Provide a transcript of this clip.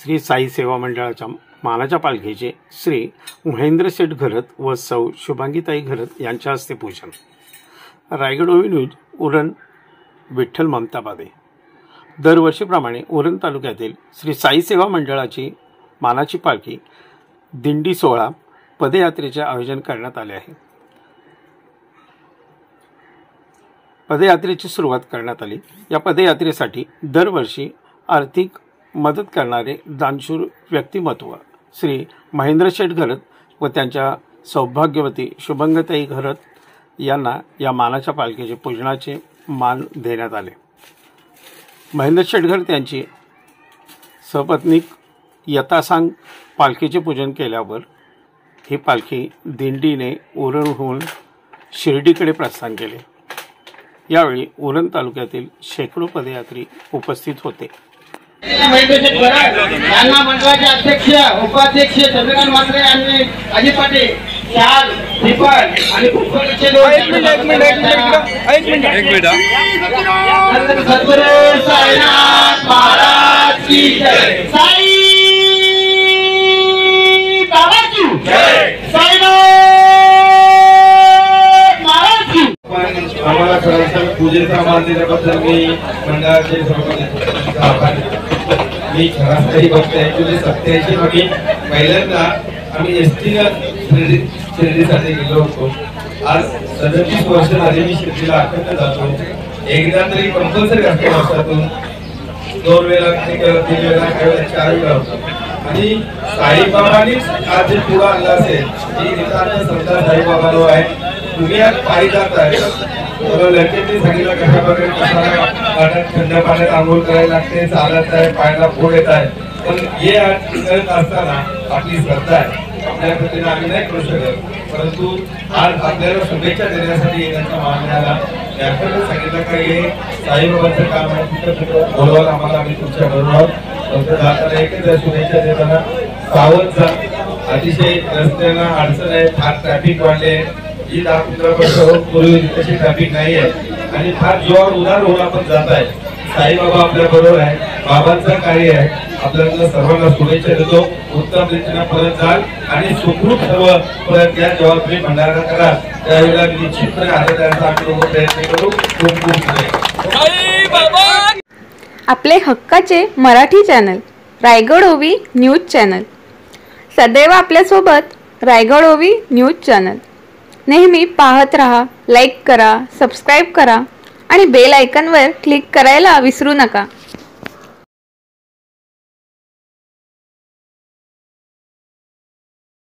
श्री साई सेवा मंडळाच्या मानाच्या पालखीचे श्री महेंद्र शेठ घरत व सौ शुभांगीताई घरत यांच्या हस्ते पूजन। रायगड ओवी न्यूज उरण विठ्ठल ममताबादे। दरवर्षीप्रमाणे उरण तालुक्यातील श्री साई सेवा मंडळाची मानाची पालखी दिंडी सोहळा पदयात्रेचे आयोजन करण्यात आले आहे। पदयात्रेची सुरुवात करण्यात आली। या पदयात्रेसाठी दरवर्षी आर्थिक मदत करणारे दानशूर व्यक्तिमत्व श्री महेंद्र शेठ घरत व त्यांच्या सौभाग्यवती शुभंगताई घरत यांना या मानाच्या पालखीचे पूजनाचे मान देण्यात आले। महेंद्र शेठ घरत यांची सपत्नीक यथासांग पालखीचे पूजन केल्यावर ही पालखी दिंडीने उरणहून शिर्डीकडे प्रस्थान केले। यावेळी उरण तालुक्यातील शेकडो पदयात्री उपस्थित होते। मंडळाचे अध्यक्ष उपाध्यक्ष चंद्रकांत मात्रे यांनी अजित पाटील शाल दीपक आणि पुष्पगुच्छ सद्गुरू साईनाथ महाराज की जय। साई बाबा की जय। साईनाथ महाराज की। आम्हाला खरंच पूजेचा मान दिल्याबद्दल मी मंडळाचे सर्वांचे आभारी। मी खरासही बघते ॲक्च्युली 87 मध्ये पहिल्यांदा आम्ही शिर्डीसाठी गेलो होतो। आज 37 वर्ष झाली मी शिर्डीला अखंड जातो। एकदा तरी कंपल्सरी असते वर्षातून 2 वेळा 3 वेळा 4 वेळा होतो। आणि साईबाबांनीच आज जे पुढं आणलं असेल ही नितांत श्रद्धा साईबाबांनो आहे। तुम्ही आज पायी जात आहे लडकेंनी सांगितलं कशा प्रकारे कसा थंड पाण्यात आंघोळ करायला लागते, चालत आहे, पायाला फोड येत आहे, पण हे करत असताना आपली श्रद्धा आहे आपल्या पद्धतीने आम्ही नाही करू शकत। परंतु आज आपल्याला शुभेच्छा देण्यासाठी त्यांचा मान मिळाला। त्याकडे सांगितलं का हे साईबाबांचं काम आहे, तिथं बोलवाल आम्हाला, आम्ही तुमच्या बरोबर फक्त जाताना एकच शुभेच्छा देताना सावध जा। अतिशय रस्त्याला अडचण आहे, फार ट्रॅफिक वाढले, ही 10-15 वर्ष पूर्वी तशी ट्रॅफिक नाही आहे आणि फार जोर उदार होऊन आपण जात आहे। साईबाबा आपल्या बरोबर आहे, बाबांचं कार्य आहे। आपल्याला सर्वांना शुभेच्छा देतो। उत्तम रीतीने परत जाल आणि सुखरूप सर्व परत या जेव्हा तुम्ही भंडारा करा त्यावेळेला निश्चितपणे आनंदाचा आम्ही प्रयत्न करू। खूप खूप आपले हक्काचे मराठी चॅनल रायगड ओवी न्यूज चॅनल सदैव आपल्यासोबत। रायगड ओवी न्यूज चॅनल नेहमी पाहत रहा, लाईक करा, सबस्क्राईब करा आणि बेल आयकॉनवर क्लिक करायला विसरू नका।